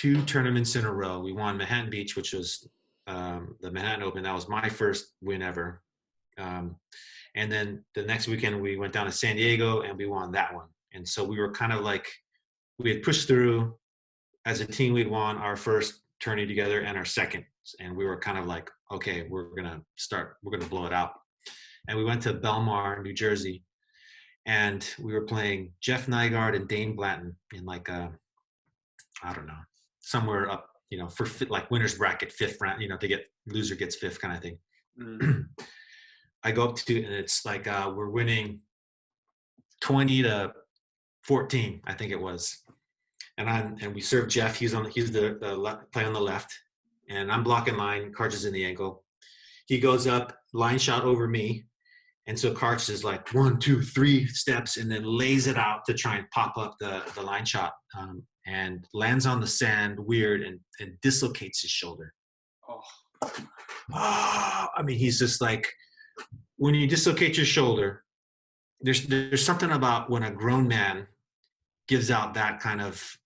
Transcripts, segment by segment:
2 tournaments in a row. We won Manhattan Beach, which was the Manhattan Open. That was my first win ever. And then the next weekend we went down to San Diego and we won that one. And so we were kind of like, we had pushed through as a team. We'd won our first tourney together and our second. And we were kind of like, okay, we're going to blow it out. And we went to Belmar, New Jersey. And we were playing Jeff Nygaard and Dain Blanton in like I don't know, somewhere up, for like winner's bracket, 5th round, to get loser gets 5th kind of thing. Mm. I go up to, and it's like we're winning 20-14, I think it was. And we serve Jeff. He's the play on the left, and I'm blocking line. Karch is in the angle. He goes up, line shot over me. And so Karch is like 1, 2, 3 steps and then lays it out to try and pop up the line shot and lands on the sand weird and dislocates his shoulder. I mean, he's just like, when you dislocate your shoulder, there's something about when a grown man gives out that kind of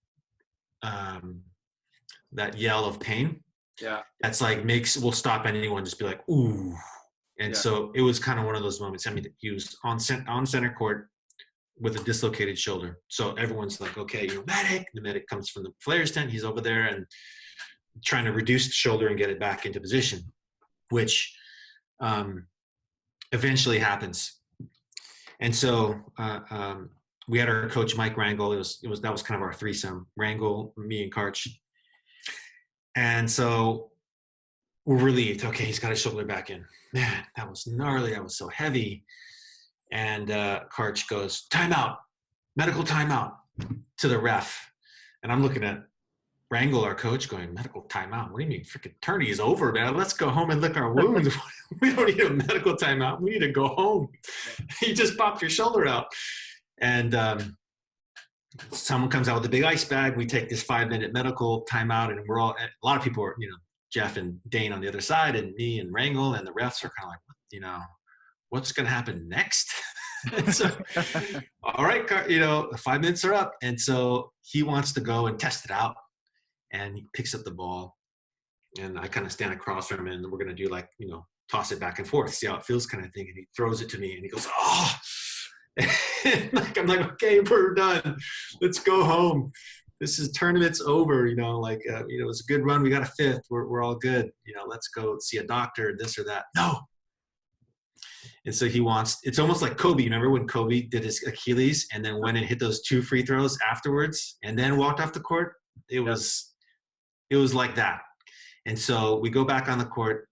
that yell of pain. Yeah. That's like will stop anyone, just be like, ooh. And so it was kind of one of those moments. I mean, he was on center court with a dislocated shoulder. So everyone's like, okay, medic. The medic comes from the player's tent. He's over there and trying to reduce the shoulder and get it back into position, which eventually happens. And so we had our coach, Mike Wrangle. That was kind of our threesome, Wrangle, me and Karch. And so we're relieved. Okay, he's got his shoulder back in. Man, that was gnarly. That was so heavy. And Karch goes, timeout, medical timeout, to the ref. And I'm looking at Wrangle, our coach, going, medical timeout? What do you mean? Freaking tourney is over, man. Let's go home and lick our wounds. We don't need a medical timeout. We need to go home. You just popped your shoulder out. And someone comes out with a big ice bag. We take this 5-minute medical timeout, and a lot of people are, Jeff and Dain on the other side, and me and Wrangle, and the refs are kind of like, what's going to happen next? So, all right, 5 minutes are up. And so he wants to go and test it out, and he picks up the ball, and I kind of stand across from him, and we're going to do toss it back and forth, see how it feels kind of thing. And he throws it to me, and he goes, oh, I'm like, okay, we're done. Let's go home. This is tournament's over, it was a good run. We got a 5th. We're all good. Let's go see a doctor, this or that. No. And so it's almost like Kobe. Remember when Kobe did his Achilles and then went and hit those 2 free throws afterwards and then walked off the court? It was like that. And so we go back on the court.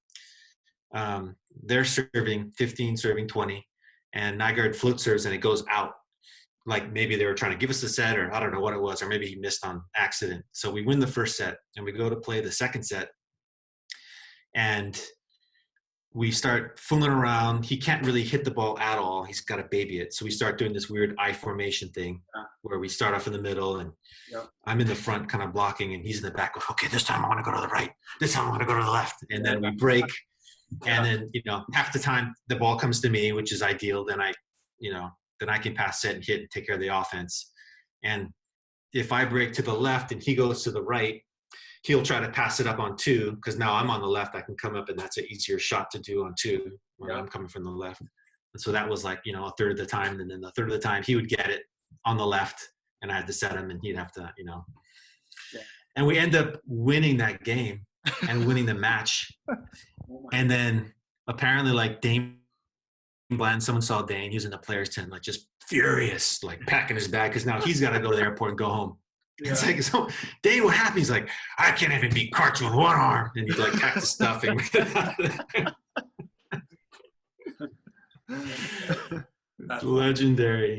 They're serving 15, serving 20, and Nygaard float serves and it goes out. Like maybe they were trying to give us the set, or I don't know what it was, or maybe he missed on accident. So we win the first set and we go to play the second set, and we start fooling around. He can't really hit the ball at all. He's got to baby it. So we start doing this weird I formation thing where we start off in the middle, and I'm in the front kind of blocking, and he's in the back. Okay, this time I want to go to the right. This time I want to go to the left. And then we break. And then, half the time the ball comes to me, which is ideal. Then then I can pass set and hit and take care of the offense. And if I break to the left and he goes to the right, he'll try to pass it up on 2, because now I'm on the left. I can come up, and that's an easier shot to do on 2 when I'm coming from the left. And so that was like, a third of the time. And then the third of the time he would get it on the left, and I had to set him, and he'd have to, And we end up winning that game and winning the match. And then apparently Dain Blanton, someone saw Dain, he was in the players' tent, like just furious, like packing his bag, because now he's got to go to the airport and go home. Yeah. It's like, so Dain, what happened? He's like, I can't even beat Karch with one arm. And he packed his stuff and get out of there. Legendary.